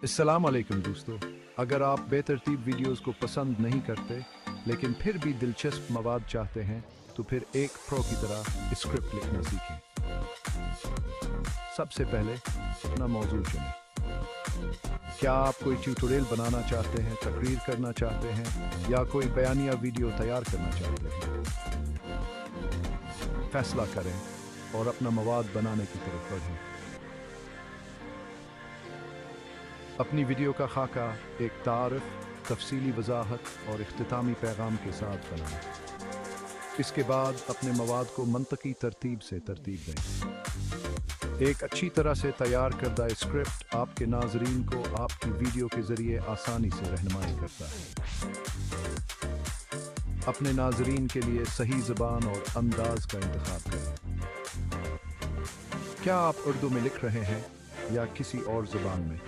अस्सलाम वालेकुम दोस्तों। अगर आप बेतरतीब वीडियोस को पसंद नहीं करते लेकिन फिर भी दिलचस्प मवाद चाहते हैं तो फिर एक प्रो की तरह स्क्रिप्ट लिखना सीखें। सबसे पहले अपना मौजू चुनें। क्या आप कोई ट्यूटोरियल बनाना चाहते हैं, तकरीर करना चाहते हैं या कोई बयानिया वीडियो तैयार करना चाहते हैं? फैसला करें और अपना मवाद बनाने की तरफ बढ़ें। अपनी वीडियो का खाका एक तारीफ, तफसीली वजाहत और इख्तितामी पैगाम के साथ बनाएं। इसके बाद अपने मवाद को मंतकी तरतीब से तरतीब दें। एक अच्छी तरह से तैयार करदा स्क्रिप्ट आपके नाजरीन को आपकी वीडियो के ज़रिए आसानी से रहनुमाई करता है। अपने नाजरीन के लिए सही ज़बान और अंदाज का इंतखाब करें। क्या आप उर्दू में लिख रहे हैं या किसी और ज़बान में?